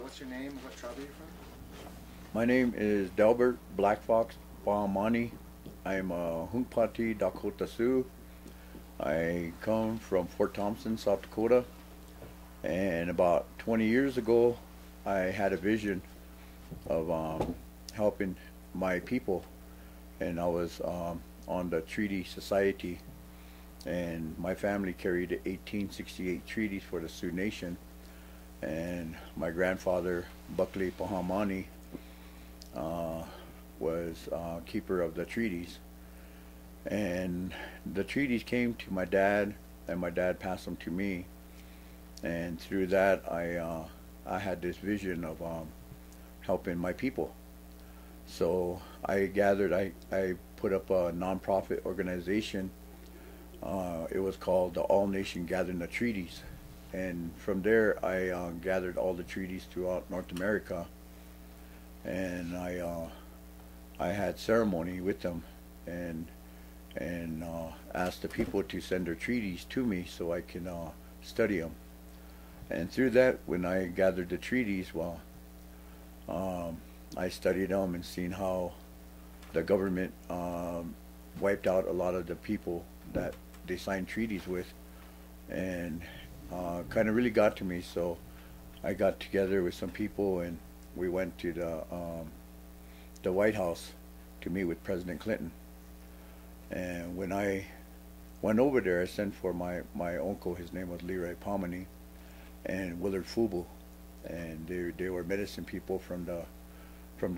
What's your name? What tribe are you from? My name is Delbert Black Fox Bahamani. I'm a Hunkpati Dakota Sioux. I come from Fort Thompson, South Dakota. And about 20 years ago, I had a vision of helping my people. And I was on the Treaty Society. And my family carried the 1868 treaties for the Sioux Nation. And my grandfather, Buckley Pahamani, was keeper of the treaties. And the treaties came to my dad, and my dad passed them to me. And through that, I had this vision of helping my people. So I put up a nonprofit organization. It was called the All Nation Gathering the Treaties. And from there, I gathered all the treaties throughout North America, and I had ceremony with them, and asked the people to send their treaties to me so I can study them. And through that, when I gathered the treaties, well, I studied them and seen how the government wiped out a lot of the people that they signed treaties with, and kind of really got to me. So I got together with some people, and we went to the White House to meet with President Clinton. And when I went over there, I sent for my uncle. His name was Leroy Pomini, and Willard Fubu, and they were medicine people from the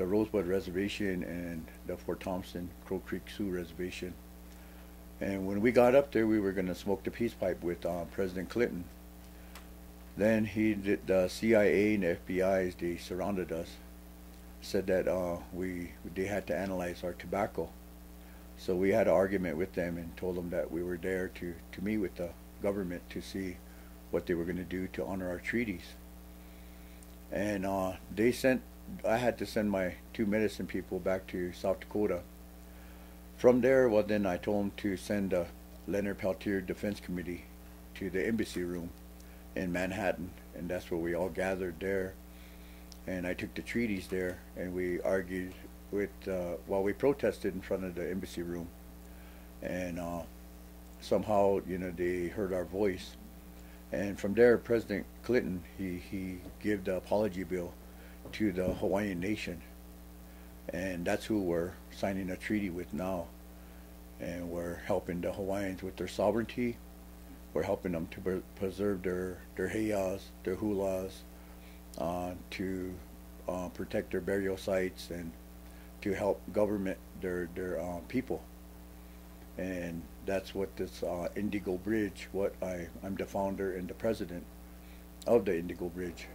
Rosebud Reservation and the Fort Thompson Crow Creek Sioux Reservation. And when we got up there, we were going to smoke the peace pipe with President Clinton. Then the CIA and the FBI, they surrounded us, said that they had to analyze our tobacco. So we had an argument with them and told them that we were there to meet with the government to see what they were going to do to honor our treaties. And I had to send my two medicine people back to South Dakota. From there, well, then I told them to send the Leonard Peltier Defense Committee to the embassy room in Manhattan, and that's where we all gathered there. And I took the treaties there, and we argued while we protested in front of the embassy room. And somehow, they heard our voice. And from there, President Clinton, he gave the apology bill to the Hawaiian Nation. And that's who we're signing a treaty with now. And we're helping the Hawaiians with their sovereignty. We're helping them to preserve their heias, their hulas, to protect their burial sites, and to help government their people. And that's what this Indigo Bridge, I'm the founder and the president of the Indigo Bridge.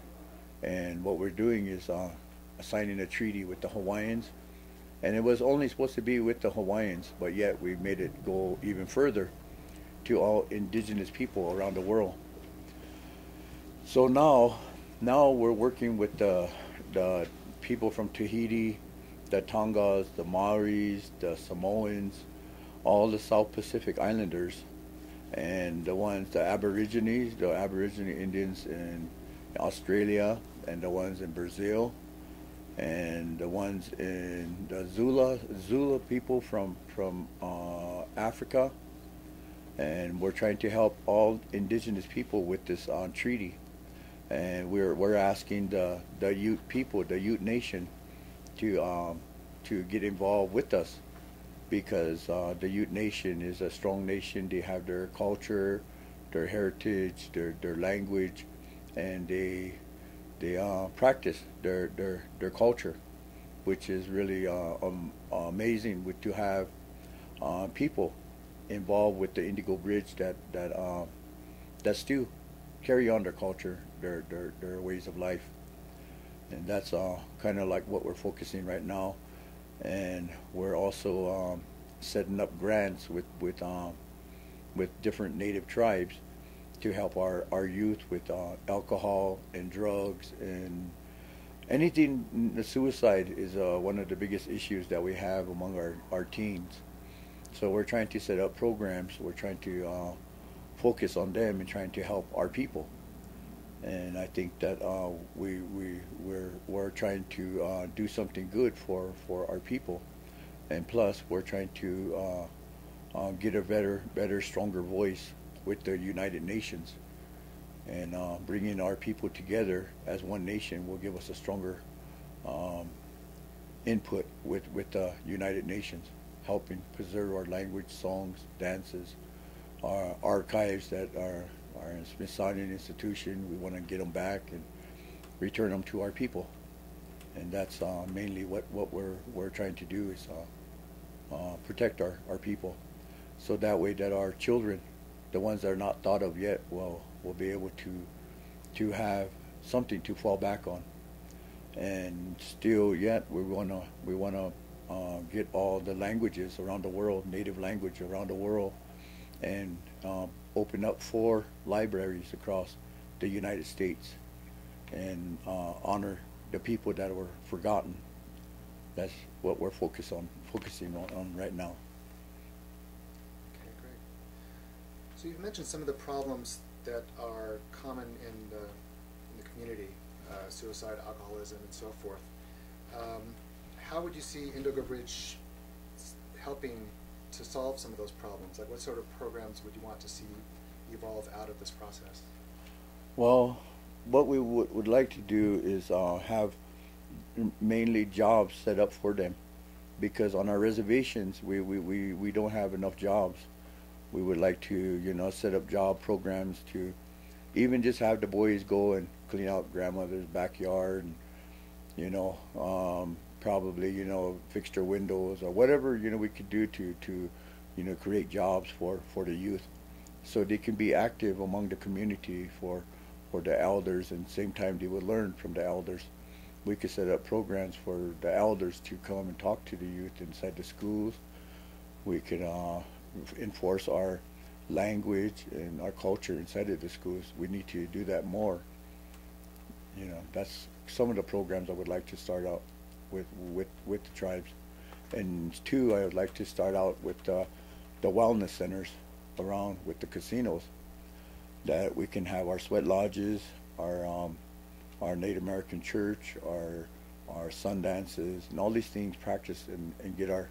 And what we're doing is signing a treaty with the Hawaiians. And it was only supposed to be with the Hawaiians, but yet we made it go even further to all indigenous people around the world. So now we're working with the people from Tahiti, the Tongas, the Maoris, the Samoans, all the South Pacific Islanders, and the Aborigine Indians in Australia, and the ones in Brazil, and the ones in the Zula people from Africa. And we're trying to help all indigenous people with this treaty. And we're asking the Ute people, the Ute Nation, to get involved with us, because the Ute Nation is a strong nation. They have their culture, their heritage, their language, and they practice their culture, which is really amazing to have people involved with the Indigo Bridge that still carry on their culture, their ways of life. And that's kind of like what we're focusing right now. And we're also setting up grants with different native tribes to help our youth with alcohol and drugs and anything. The suicide is one of the biggest issues that we have among our teens. So we're trying to set up programs. We're trying to focus on them and trying to help our people. And I think that we're trying to do something good for our people, and plus we're trying to get a better, stronger voice with the United Nations, and bringing our people together as one nation will give us a stronger um, input with the United Nations, helping preserve our language, songs, dances, our archives that are in Smithsonian Institution. We want to get them back and return them to our people, and that's mainly what we're trying to do is protect our people, so that way that our children, the ones that are not thought of yet, will be able to have something to fall back on. And still yet we wanna get all the languages around the world, native language around the world, and open up 4 libraries across the United States, and honor the people that were forgotten. That's what we're focusing on right now. Okay, great. So you've mentioned some of the problems that are common in the community, suicide, alcoholism, and so forth. How would you see Indigo Bridge helping to solve some of those problems? Like, what sort of programs would you want to see evolve out of this process? Well, what we would like to do is have mainly jobs set up for them, because on our reservations we don't have enough jobs. We would like to, set up job programs to even just have the boys go and clean out grandmother's backyard, and probably fix their windows or whatever we could do to create jobs for the youth, so they can be active among the community for the elders, and same time they would learn from the elders. We could set up programs for the elders to come and talk to the youth inside the schools. We could enforce our language and our culture inside of the schools. We need to do that more. That's some of the programs I would like to start out with the tribes. And 2, I would like to start out with the wellness centers around with the casinos, that we can have our sweat lodges, our Native American church, our sun dances, and all these things practiced, and get our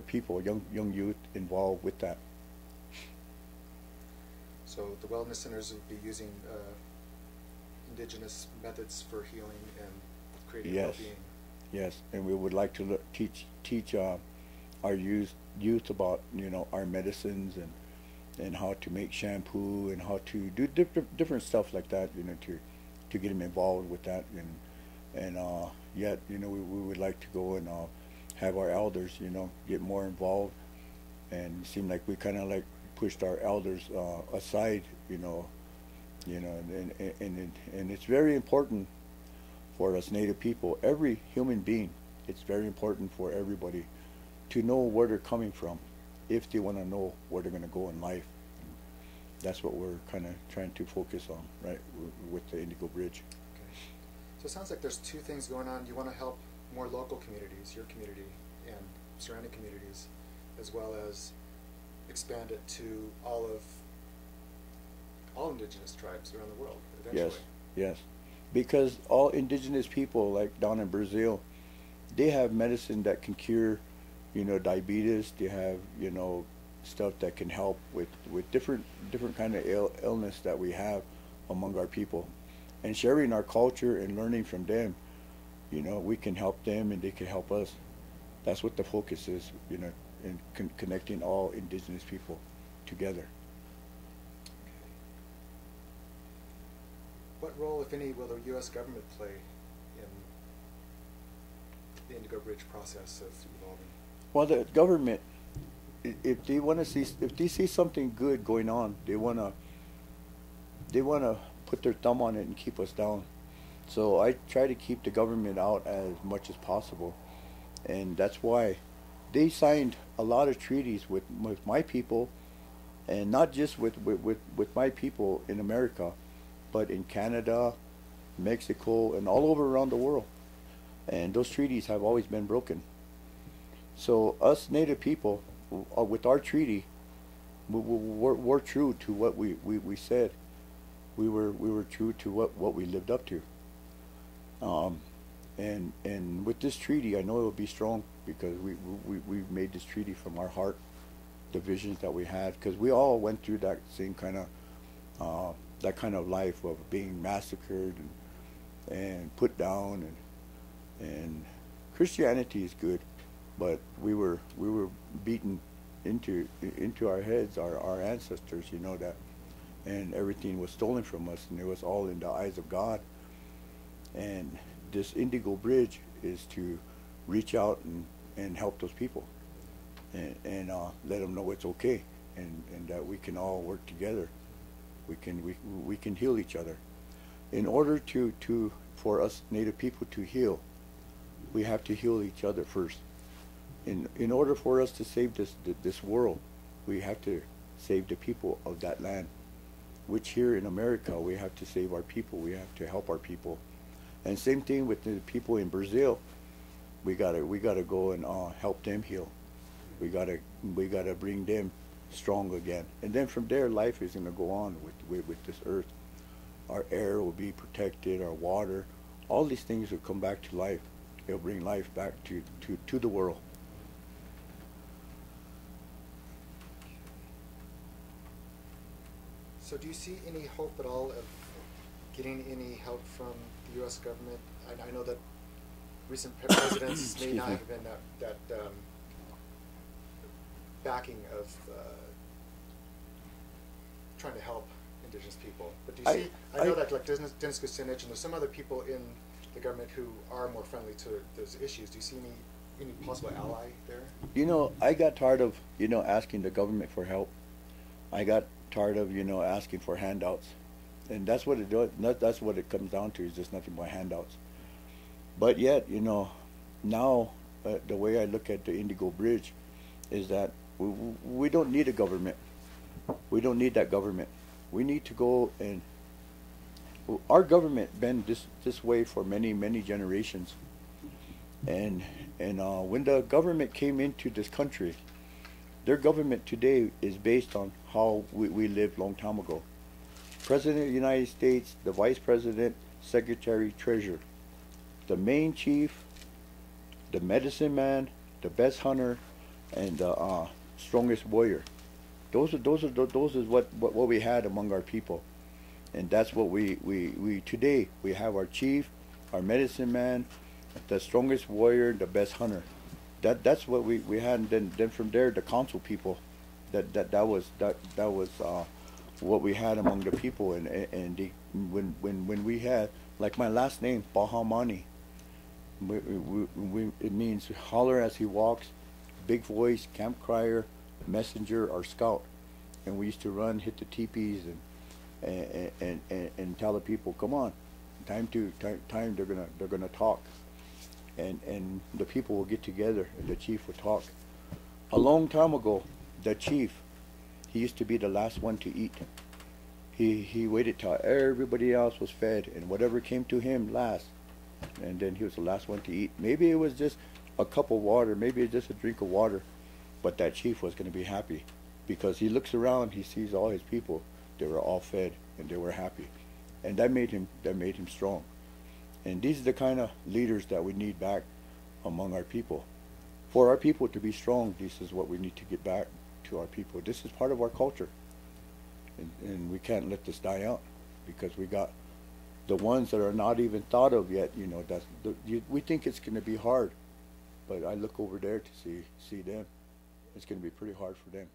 people, young youth, involved with that. So the wellness centers would be using indigenous methods for healing and creating well-being. Yes, and we would like to teach our youth about our medicines, and how to make shampoo, and how to do different stuff like that, to get them involved with that. And yet we would like to go and have our elders get more involved, and it seemed like we kind of like pushed our elders aside, and it's very important for us Native people, every human being. It's very important for everybody to know where they're coming from, if they want to know where they're going to go in life. And that's what we're kind of trying to focus on, right, with the Indigo Bridge. Okay. So it sounds like there's 2 things going on. You want to help more local communities, your community and surrounding communities, as well as expand it to all indigenous tribes around the world eventually. Yes. Because all indigenous people, like down in Brazil, they have medicine that can cure, diabetes. They have, stuff that can help with different kind of illness that we have among our people. And sharing our culture and learning from them, we can help them and they can help us. That's what the focus is, in connecting all indigenous people together. What role, if any, will the U.S. government play in the Indigo Bridge process of evolving? Well, the government, if they see something good going on, they wanna put their thumb on it and keep us down. So I try to keep the government out as much as possible, and that's why they signed a lot of treaties with my people, and not just with my people in America, but in Canada, Mexico, and all over around the world. And those treaties have always been broken. So us Native people, with our treaty, we're true to what we said. we were true to what we lived up to. Um, and with this treaty, I know it will be strong because we made this treaty from our heart, the visions that we had, because we all went through that same kind of that kind of life of being massacred and put down, and Christianity is good, but we were beaten into our heads, our ancestors, you know that, and everything was stolen from us, and it was all in the eyes of God. And this Indigo Bridge is to reach out and help those people, and let them know it's okay, and that we can all work together. We can heal each other. In order for us Native people to heal, we have to heal each other first. In order for us to save this world, we have to save the people of that land. Which here in America, we have to save our people. We have to help our people. And same thing with the people in Brazil. We gotta go and help them heal. We gotta bring them strong again. And then from there, life is gonna go on with this earth. Our air will be protected. Our water, all these things will come back to life. It'll bring life back to the world. So do you see any hope at all of getting any help from the U.S. government? I know that recent presidents may not have been that backing of trying to help indigenous people. But do you see, I know that like Dennis Kucinich and there's some other people in the government who are more friendly to those issues. Do you see any possible ally there? You know, I got tired of, asking the government for help. I got tired of, asking for handouts. And that's what it does. That's what it comes down to, is just nothing but handouts. But yet, now the way I look at the Indigo Bridge is that we don't need a government. We don't need that government. We need to go and our government been this way for many generations. And when the government came into this country, their government today is based on how we lived long time ago. President of the United States, the Vice President, Secretary, Treasurer, the main chief, the medicine man, the best hunter, and the strongest warrior. Those is what we had among our people, and that's what we today we have our chief, our medicine man, the strongest warrior, the best hunter. That's what we had. And then from there, the council people. That was what we had among the people. And when we had, like my last name, Bahamani, it means holler as he walks, big voice, camp crier, messenger, or scout. And we used to run, hit the teepees, and tell the people, come on, time they're gonna talk. And the people will get together and the chief will talk. A long time ago, the chief, he used to be the last one to eat. He waited till everybody else was fed, and whatever came to him last, and then he was the last one to eat. Maybe it was just a cup of water, maybe it's just a drink of water, but that chief was going to be happy because he looks around, he sees all his people, they were all fed and they were happy, and that made him strong. And these are the kind of leaders that we need back among our people. For our people to be strong, this is what we need to get back to our people. This is part of our culture, and we can't let this die out, because we got the ones that are not even thought of yet. We think it's going to be hard, but I look over there to see them. It's going to be pretty hard for them.